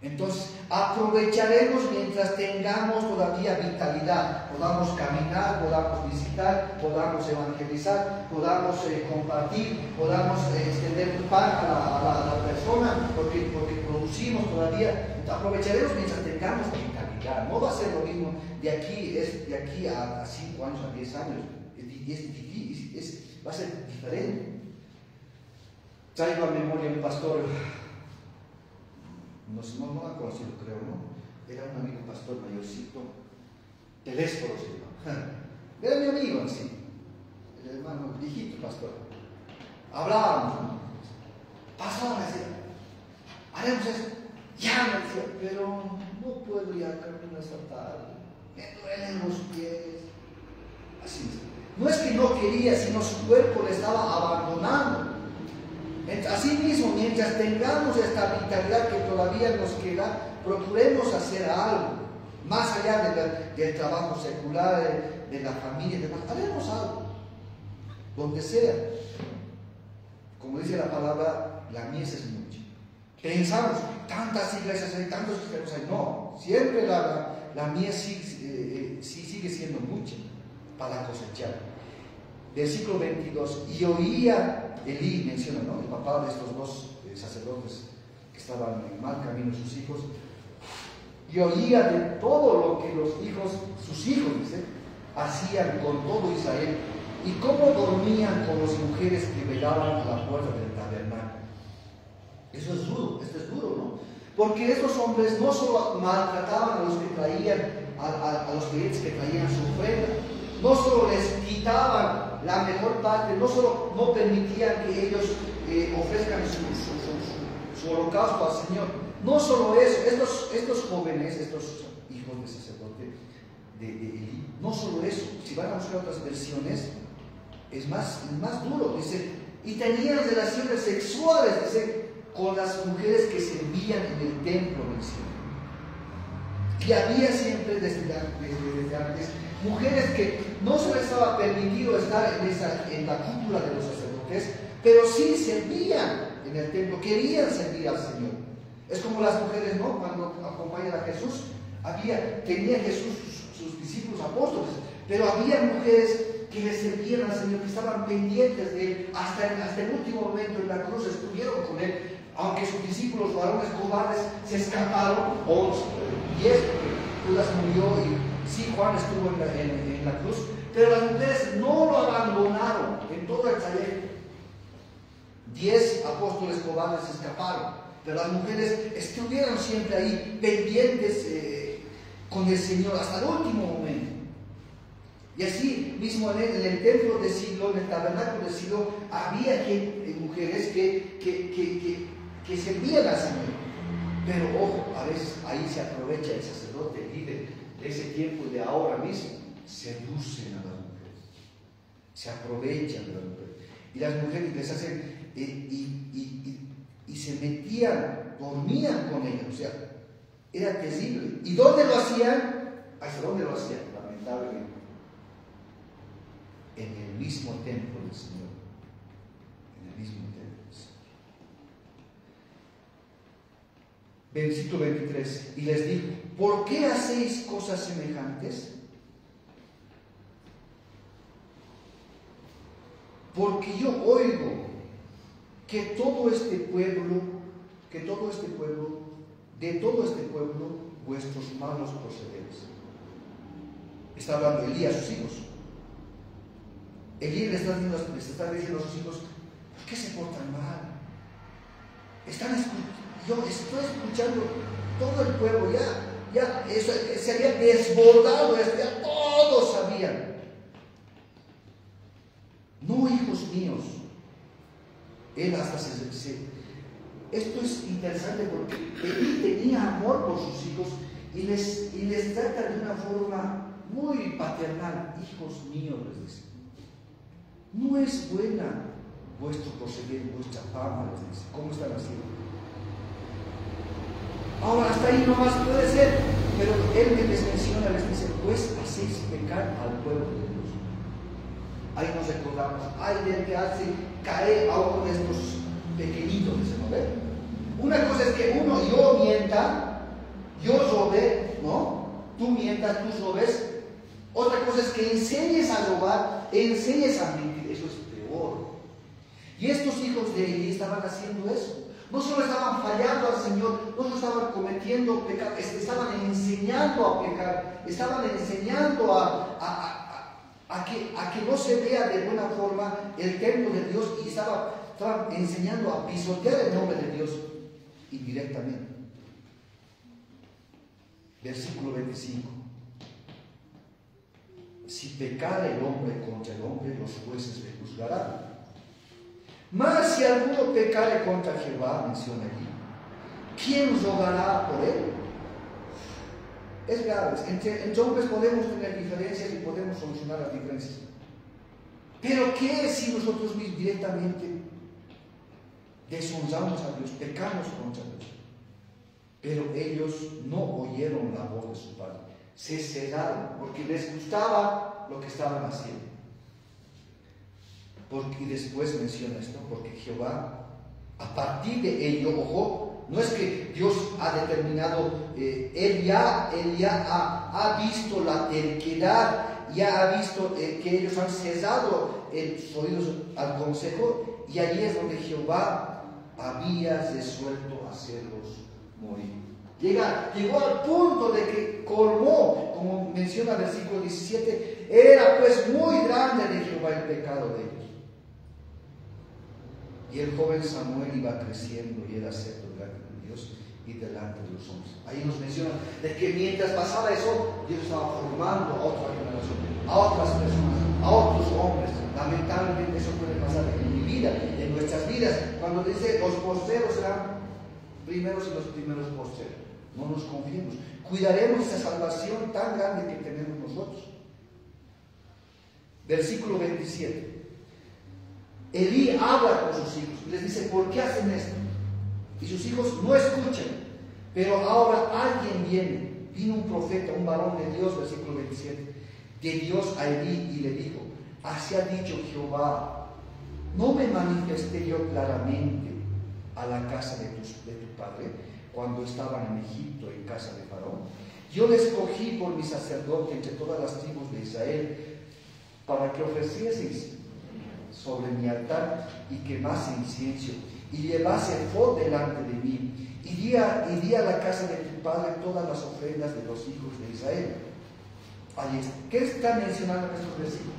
Entonces, aprovecharemos mientras tengamos todavía vitalidad, podamos caminar, podamos visitar, podamos evangelizar, podamos compartir, podamos extender un pan a la persona, porque producimos todavía. Aprovecharemos mientras tengamos vitalidad. No va a ser lo mismo de aquí a 5 años, a 10 años. Va a ser diferente. Traigo a memoria un pastor. No la conocido, creo, ¿no? Era un amigo pastor mayorcito, Telésforo se llama. Era mi amigo, así, el hermano, viejito pastor. Hablábamos, ¿no? Pastor, me decía, haremos eso. Ya, me decía, pero no puedo ya caminar esta tarde, me duelen los pies. Así es. No es que no quería, sino su cuerpo le estaba abandonando. Así mismo, mientras tengamos esta vitalidad que todavía nos queda, procuremos hacer algo, más allá del trabajo secular, de la familia, haremos algo, donde sea. Como dice la palabra, la mies es mucha. Pensamos, tantas iglesias hay, tantos cristianos hay. No, siempre la mies sí sigue siendo mucha para cosechar. Versículo 22, y oía Elí, menciona, ¿no? El papá de estos dos sacerdotes que estaban en mal camino, sus hijos, y oía de todo lo que sus hijos, dice, hacían con todo Israel, y cómo dormían con las mujeres que velaban a la puerta del tabernáculo. Eso es duro, esto es duro, ¿no? Porque estos hombres no solo maltrataban a los que traían, a los clientes que traían su ofrenda, no solo les quitaban la mejor parte, no solo no permitían que ellos ofrezcan su holocausto al Señor. No solo eso, estos jóvenes, estos hijos de sacerdote de Elí, no solo eso, si van a buscar otras versiones, es más duro, dice, y tenían relaciones sexuales, dice, con las mujeres que servían en el templo del Señor. Y había siempre desde antes mujeres que no se les estaba permitido estar en la cúpula de los sacerdotes, pero sí servían en el templo, querían servir al Señor. Es como las mujeres, ¿no? Cuando acompañan a Jesús Tenía Jesús sus discípulos apóstoles, pero había mujeres que le servían al Señor, que estaban pendientes de Él, hasta el último momento en la cruz estuvieron con Él, aunque sus discípulos varones cobardes se escaparon, 10, Judas murió y sí, Juan estuvo en la cruz, pero las mujeres no lo abandonaron en todo el trayecto. 10 apóstoles cobardes se escaparon, pero las mujeres estuvieron siempre ahí, pendientes con el Señor hasta el último momento. Y así mismo en el templo de Silo, en el tabernáculo de Silo, había mujeres que servían al Señor. Pero ojo, a veces ahí se aprovecha el sacerdote, el líder de ese tiempo y de ahora mismo, seducen a las mujeres, se aprovechan de las mujeres. Y las mujeres les hacen, y se metían, dormían con ellas, o sea, era terrible. ¿Y dónde lo hacían? ¿Hasta dónde lo hacían? Lamentablemente. En el mismo templo del Señor. En el mismo templo del Señor. Versículo 23. Y les dijo: ¿por qué hacéis cosas semejantes? Porque yo oigo que de todo este pueblo, vuestros malos procederes. Está hablando Elí a sus hijos. Elí le está diciendo a sus hijos: ¿por qué se portan mal? Yo estoy escuchando todo el pueblo, ya eso, se había desbordado esto, ya todos sabían. No, hijos míos. Él hasta esto es interesante porque Elí tenía amor por sus hijos y les trata de una forma muy paternal. Hijos míos, les dice, no es buena vuestro proceder, vuestra fama, les dice. ¿Cómo están haciendo? Ahora, hasta ahí no más puede ser, pero él les menciona, les dice: pues hacéis pecar al pueblo de Dios. Ahí nos recordamos, hay del que hace caer a uno de estos pequeñitos, ¿no ve? Una cosa es que yo mienta, yo robe, ¿no? Tú mientas, tú robes. Otra cosa es que enseñes a robar, enseñes a mentir. Eso es peor. Y estos hijos de Elí estaban haciendo eso. No solo estaban fallando al Señor, no solo estaban cometiendo pecado, estaban enseñando a pecar, estaban enseñando a que no se vea de buena forma el templo de Dios, y estaban enseñando a pisotear el nombre de Dios indirectamente. Versículo 25. Si pecare el hombre contra el hombre, los jueces le juzgarán. Mas si alguno pecare contra Jehová, menciona aquí, ¿quién rogará por él? Es grave. Entre hombres podemos tener diferencias y podemos solucionar las diferencias. Pero ¿qué si nosotros directamente deshonramos a Dios, pecamos contra Dios? Pero ellos no oyeron la voz de su padre, se cegaron porque les gustaba lo que estaban haciendo. Y después menciona esto: porque Jehová, a partir de ello, ojo, no es que Dios ha determinado, Él ya ha visto la terquedad, ya ha visto que ellos han cesado sus oídos al consejo, y allí es donde Jehová había resuelto hacerlos morir. Llegó al punto de que colmó, como menciona el versículo 17, era pues muy grande de Jehová el pecado de ellos. Y el joven Samuel iba creciendo y era acepto delante de Dios y delante de los hombres. Ahí nos menciona de que mientras pasaba eso, Dios estaba formando a otra generación, a otras personas, a otros hombres. Lamentablemente eso puede pasar en mi vida, en nuestras vidas. Cuando dice los postreros serán primeros y los primeros postreros. No nos confiemos. Cuidaremos esa salvación tan grande que tenemos nosotros. Versículo 27. Elí habla con sus hijos y les dice: ¿por qué hacen esto? Y sus hijos no escuchan. Pero ahora alguien viene. Vino un profeta, un varón de Dios, versículo 27, de Dios a Elí y le dijo: así ha dicho Jehová, ¿no me manifesté yo claramente a la casa de tu padre cuando estaban en Egipto, en casa de Faraón? Yo les escogí por mi sacerdote entre todas las tribus de Israel, para que ofrecieseis sobre mi altar y quemase incienso, y llevase efod delante de mí, y di a la casa de tu padre todas las ofrendas de los hijos de Israel. Ahí está. ¿Qué está mencionando en estos versículos?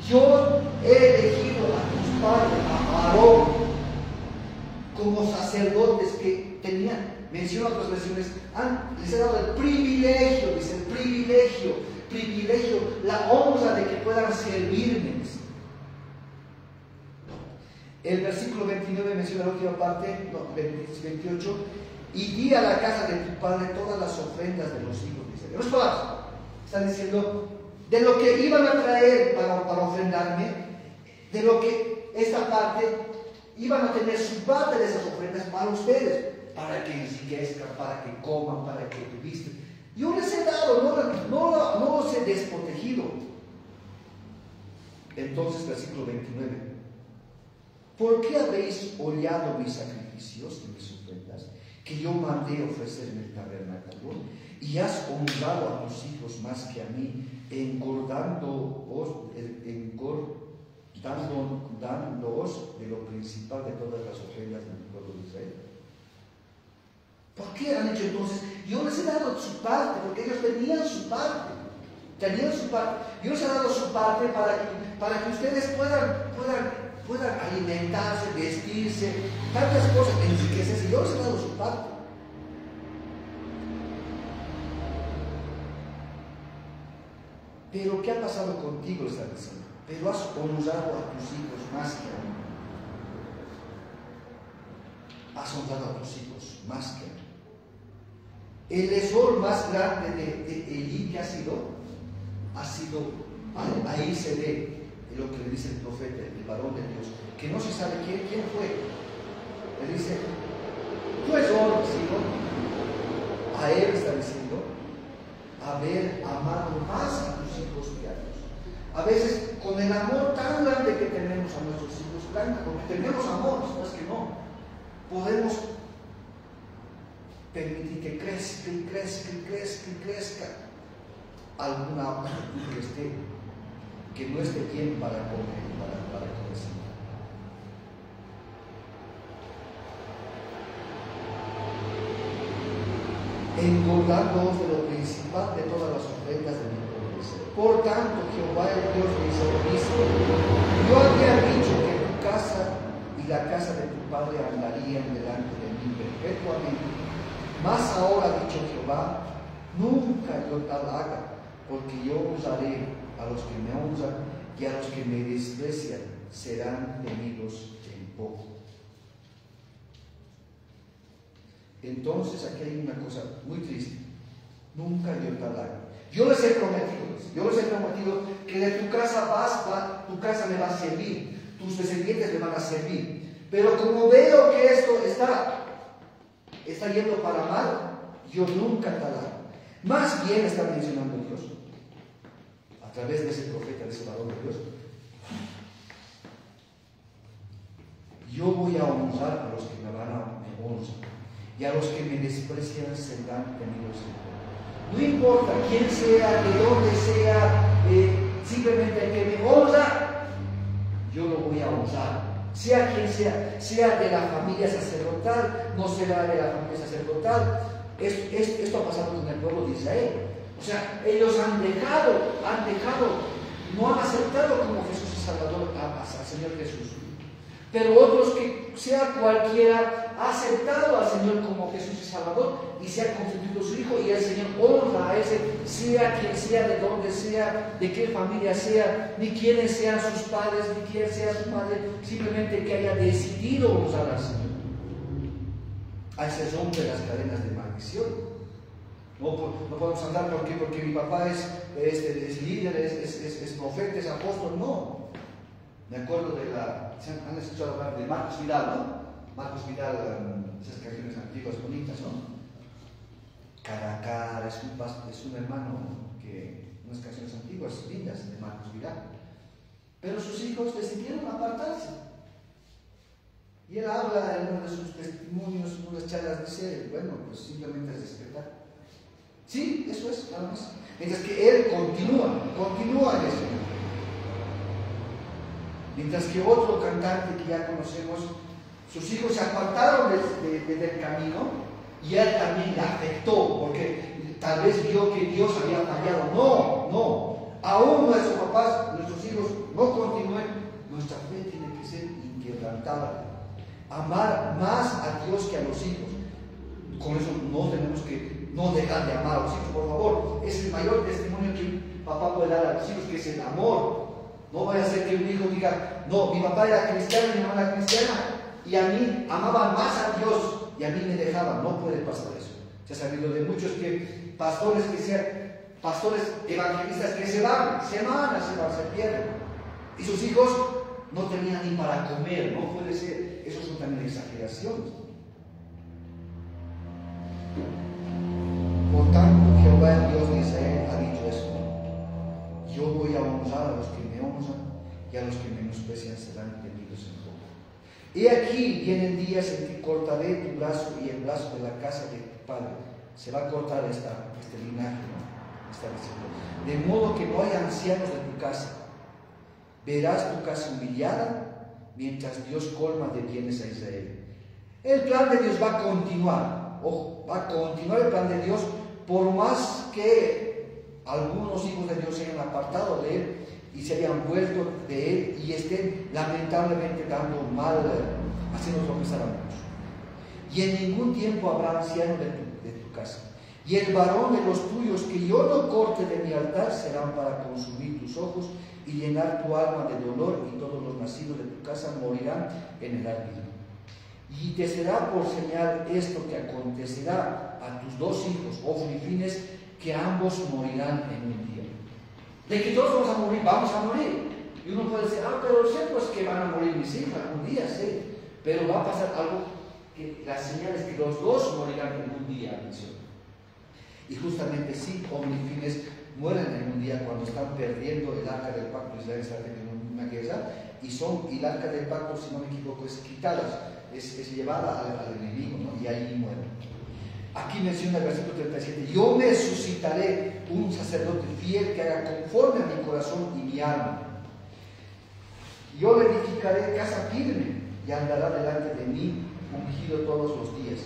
Yo he elegido a tus padres, a Aarón, como sacerdotes que tenían, menciona otras versiones, les he dado el privilegio, dice el privilegio, la honra de que puedan servirme. El versículo 29 menciona la última parte, 28, y di a la casa de tu padre todas las ofrendas de los hijos de Israel. En otras palabras, están diciendo, de lo que iban a traer para ofrendarme, de lo que esta parte, iban a tener su parte de esas ofrendas para ustedes, para que enriquezcan, para que coman, para que tuviste. Yo les he dado, no los he desprotegido. Entonces, versículo 29. ¿Por qué habéis hollado mis sacrificios y mis ofrendas que yo mandé ofrecer en el tabernáculo? Y has honrado a tus hijos más que a mí, engordándoos de lo principal de todas las ofrendas del pueblo de Israel. ¿Por qué han hecho entonces? Yo les he dado su parte, porque ellos tenían su parte. Yo les he dado su parte para que ustedes puedan alimentarse, vestirse, tantas cosas, enriquecerse. Yo les he dado su parte. Pero ¿qué ha pasado contigo? Está diciendo. Pero has honrado a tus hijos más que a mí. Has honrado a tus hijos más que a mí. El error más grande de Elí que ha sido ahí se ve lo que le dice el profeta, el varón de Dios, que no se sabe quién fue. Le dice, tu error, hijo, a él está diciendo, haber amado más a tus hijos que a Dios. A veces, con el amor tan grande que tenemos a nuestros hijos, porque tenemos amor, no es que no, podemos permitir que crezca alguna que no esté bien para comer, para crecer. Engordándoos de lo principal de todas las ofrendas de mi pueblo. Por tanto, Jehová el Dios de Israel dice, yo había dicho que tu casa y la casa de tu padre andarían delante de mí perpetuamente. Mas ahora ha dicho Jehová, nunca yo tal haga, porque yo usaré a los que me honran y a los que me desprecian serán tenidos en poco. Entonces aquí hay una cosa muy triste. Nunca yo tal haga. Yo les he prometido que de tu casa tu casa me va a servir, tus descendientes me van a servir. Pero como veo que esto está yendo para mal, yo nunca tal haga. Más bien está mencionando Dios, a través de ese profeta, de ese varón de Dios, yo voy a honrar a los que me honran, y a los que me desprecian serán tenidos en cuenta. No importa quién sea, de dónde sea, simplemente el que me honra, yo lo voy a honrar. Sea quien sea de la familia sacerdotal, no será de la familia sacerdotal. Esto ha pasado con el pueblo de Israel. O sea, ellos han dejado, no han aceptado como Jesús es Salvador al Señor Jesús. Pero otros que, sea cualquiera, ha aceptado al Señor como Jesús es Salvador y se ha constituido su Hijo, y el Señor honra a ese, sea quien sea, de donde sea, de qué familia sea, ni quiénes sean sus padres, ni quién sea su madre, simplemente que haya decidido honrar al Señor. Ahí se rompen las cadenas de maldición. No podemos andar porque mi papá es líder, es profeta, es apóstol. No. Me acuerdo han escuchado hablar de Marcos Vidal, ¿no? Marcos Vidal, esas canciones antiguas bonitas, ¿no? Cara a cara, es un hermano que unas canciones antiguas lindas de Marcos Vidal. Pero sus hijos decidieron apartarse. Y él habla en uno de sus testimonios, en unas charlas, dice, bueno, pues simplemente es respetar. Sí, eso es, nada más. Mientras que él continúa en eso. Mientras que otro cantante que ya conocemos, sus hijos se apartaron del camino y él también le afectó, porque tal vez vio que Dios había fallado. No. Aún nuestros papás, nuestros hijos no continúen, nuestra fe tiene que ser inquebrantable. Amar más a Dios que a los hijos. Con eso no tenemos que no dejar de amar a los hijos, por favor. Es el mayor testimonio que un papá puede dar a los hijos, que es el amor. No vaya a ser que un hijo diga, no, mi papá era cristiano, mi mamá era cristiana, y a mí amaban más a Dios y a mí me dejaban. No puede pasar eso. Se ha sabido de muchos que pastores evangelistas que se van, se pierden. Y sus hijos no tenían ni para comer. No puede ser. Eso son también exageraciones. Por tanto, Jehová, el Dios de Israel, ha dicho esto: yo voy a honrar a los que me honran, y a los que menosprecian serán tenidos en poco. He aquí vienen días en que cortaré tu brazo y el brazo de la casa de tu padre. Se va a cortar este linaje, ¿no? Está diciendo. De modo que no haya ancianos de tu casa. Verás tu casa humillada, mientras Dios colma de bienes a Israel. El plan de Dios va a continuar. Ojo, va a continuar el plan de Dios, por más que algunos hijos de Dios se hayan apartado de Él y se hayan vuelto de Él y estén lamentablemente dando mal, haciendo tropezar a muchos. Y en ningún tiempo habrá anciano de tu casa. Y el varón de los tuyos que yo no corte de mi altar serán para consumir tus ojos y llenar tu alma de dolor, y todos los nacidos de tu casa morirán en el ardid. Y te será por señal esto que acontecerá a tus dos hijos, Ofni y Fines, que ambos morirán en un día. De que todos vamos a morir. Y uno puede decir, pero sé pues que van a morir mis hijas un día, sí. Pero va a pasar algo, que la señal es que los dos morirán en un día, atención. Y justamente sí, Ofni y Fines mueren en un día cuando están perdiendo el arca del pacto. Israel está teniendo una guerra y el arca del pacto, si no me equivoco, es quitada, es llevada al enemigo, ¿no? Y ahí mueren. Aquí menciona el versículo 37: yo me suscitaré un sacerdote fiel que haga conforme a mi corazón y mi alma. Yo le edificaré casa firme y andará delante de mí ungido todos los días.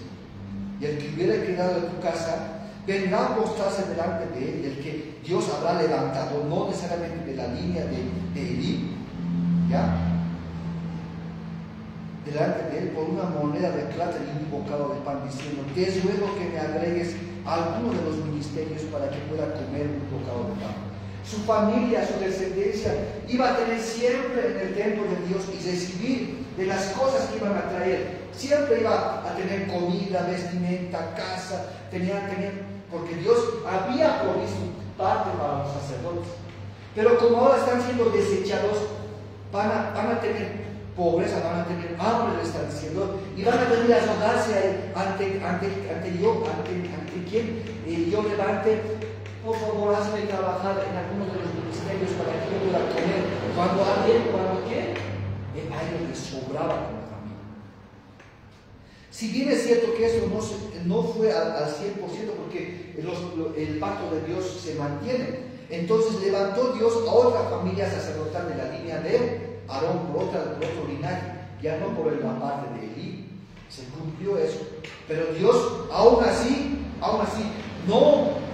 Y el que hubiera quedado en tu casa vendrá a postrarse delante de él, el que Dios habrá levantado, no necesariamente de la línea de Elí, ¿ya? Delante de él por una moneda de plata y un bocado de pan, diciendo: te ruego que me agregues alguno de los ministerios para que pueda comer un bocado de pan. Su familia, su descendencia iba a tener siempre en el templo de Dios y recibir de las cosas que iban a traer. Siempre iba a tener comida, vestimenta, casa, porque Dios había provisto parte para los sacerdotes. Pero como ahora están siendo desechados, van a tener pobreza, van a tener hambre, le está diciendo, y van a venir a rogarse ante quien yo levante: por favor, hazme trabajar en algunos de los ministerios para que yo pueda comer. Cuando a ellos les sobraba con la familia. Si bien es cierto que esto no fue al 100%, porque el pacto de Dios se mantiene, entonces levantó Dios a otra familia sacerdotal de la línea de Aarón, por otro linaje, ya no por la parte de Elí. Se cumplió eso, pero Dios aún así no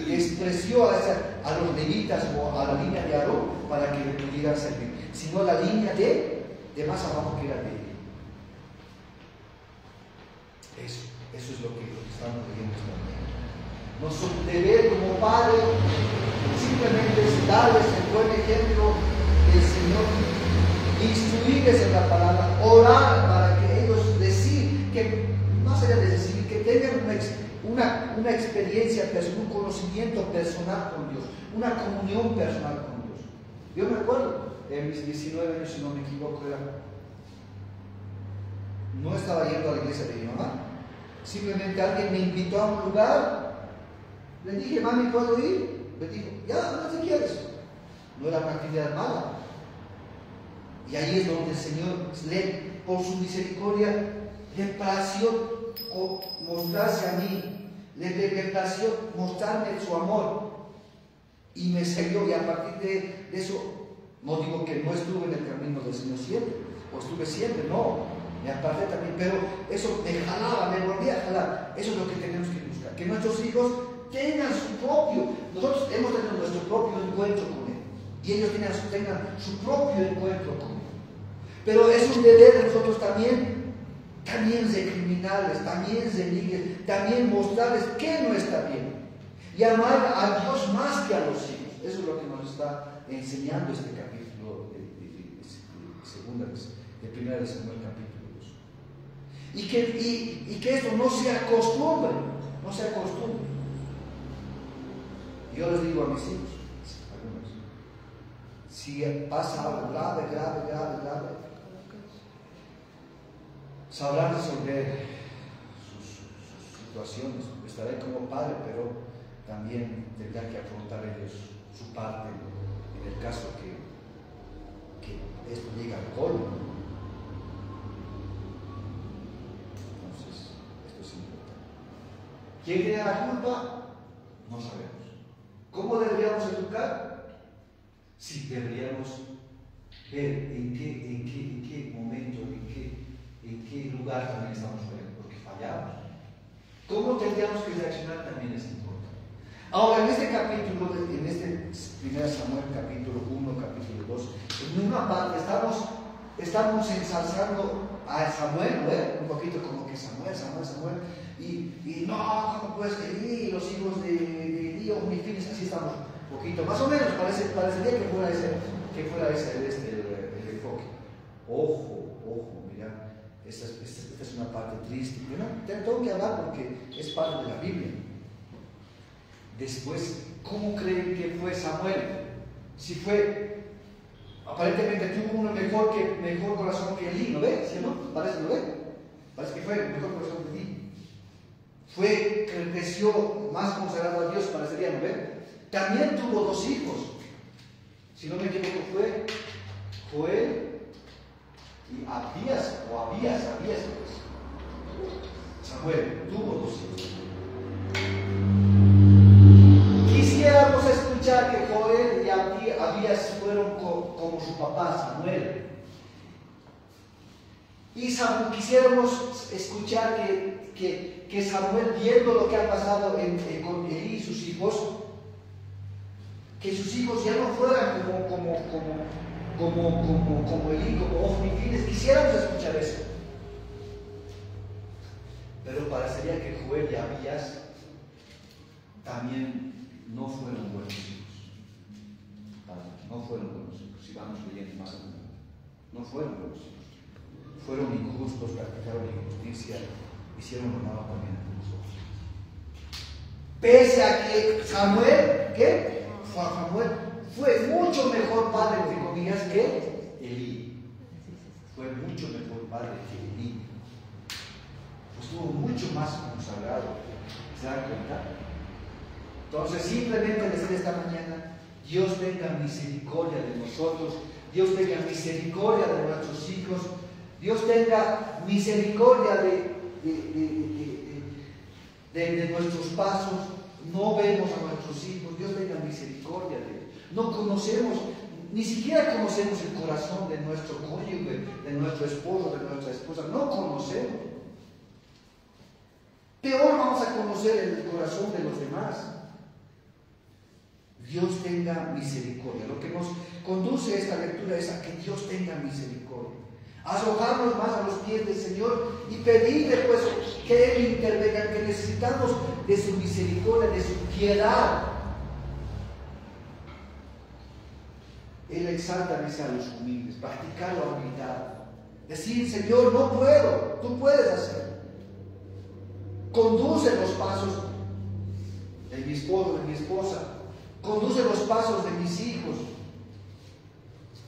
despreció a los levitas o a la línea de Aarón para que le pudieran servir, sino a la línea de más abajo, que era de Elí. Eso es lo que estamos leyendo esta mañana. Nuestro deber como padre simplemente es darles el buen ejemplo del Señor, instruirles en la palabra, orar para que ellos decir, que más allá de decir, que tengan una experiencia, un conocimiento personal con Dios, una comunión personal con Dios. Yo me acuerdo, en mis 19 años, si no me equivoco, no estaba yendo a la iglesia de mi mamá. Simplemente alguien me invitó a un lugar. Le dije: mami, ¿puedo ir? Le dijo: ya, no te quieres. No era una actividad mala. Y ahí es donde el Señor, por su misericordia, le plació mostrarse a mí, le plació mostrarme su amor y me siguió, y a partir de eso, no digo que no estuve en el camino del Señor siempre, o estuve siempre, no, me aparté también, pero eso me jalaba, me volvía a jalar. Eso es lo que tenemos que buscar, que nuestros hijos tengan su propio, nosotros hemos tenido nuestro propio encuentro con Él, y ellos tengan su propio encuentro con Él. Pero es un deber de nosotros también recriminarles, también rendirles, también mostrarles que no está bien. Y amar a Dios más que a los hijos. Eso es lo que nos está enseñando este capítulo de Primera de Samuel, capítulo 2. Y que esto no se acostumbre, no se acostumbre. Yo les digo a mis hijos, algunos, si pasa algo grave, sabrán resolver sus situaciones. Estaré como padre, pero también tendrán que afrontar ellos su parte en el caso que esto llegue al colmo. Entonces, esto es importante. ¿Quién tiene la culpa? No sabemos. ¿Cómo deberíamos educar? Sí, deberíamos ver en qué momento, en qué lugar también estamos fallando, porque fallamos. ¿Cómo tendríamos que reaccionar también es importante? Ahora, en este capítulo, en este 1 Samuel, capítulo 1, capítulo 2, en una parte estamos ensalzando a Samuel, ¿no? Un poquito como que Samuel, y no, ¿cómo puedes Elí, los hijos de Elí, mis fines, así estamos, un poquito, más o menos, parecería que fuera ese el enfoque. Ojo, mira, esta es una parte triste, pero no, tengo que hablar porque es parte de la Biblia. Después, ¿cómo creen que fue Samuel? Si fue, aparentemente tuvo uno mejor corazón que Elí, ¿no ve? ¿Sí o no? Parece que fue el mejor corazón que Elí. Creció más consagrado a Dios, parecería, ¿no ve? También tuvo 2 hijos. Si no me equivoco, fue Joel y Abías, pues. Samuel tuvo 2 hijos. Quisiéramos escuchar que Joel y Abías fueron como su papá Samuel. Y quisiéramos escuchar que Samuel, viendo lo que ha pasado con Elí y sus hijos, que sus hijos ya no fueran como Elí, como Ofni. Quisiéramos escuchar eso. Pero parecería que Joel y Abías también no fueron buenos hijos. No fueron buenos hijos. Si vamos leyendo más adelante, no fueron buenos hijos. Fueron injustos, practicaron injusticia, hicieron lo malo también a nosotros. Pese a que Samuel, Samuel fue mucho mejor padre, entre comillas, que Elí. Fue mucho mejor padre que Elí. Estuvo mucho más consagrado. ¿Se dan cuenta? Entonces, simplemente decir esta mañana, Dios tenga misericordia de nosotros, Dios tenga misericordia de nuestros hijos, Dios tenga misericordia de nuestros pasos. No vemos a nuestros hijos, Dios tenga misericordia de ellos. No conocemos, ni siquiera conocemos el corazón de nuestro cónyuge, de nuestro esposo, de nuestra esposa. No conocemos. Peor vamos a conocer el corazón de los demás. Dios tenga misericordia. Lo que nos conduce a esta lectura es a que Dios tenga misericordia. Arrojarnos más a los pies del Señor y pedirle pues que Él intervenga, que necesitamos de su misericordia, de su piedad. Él exalta a los humildes, practicar la humildad. Decir, Señor, no puedo, tú puedes hacerlo. Conduce los pasos de mi esposo, de mi esposa. Conduce los pasos de mis hijos.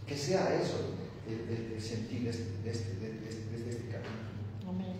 Que sea eso el sentir de este capítulo. Amén.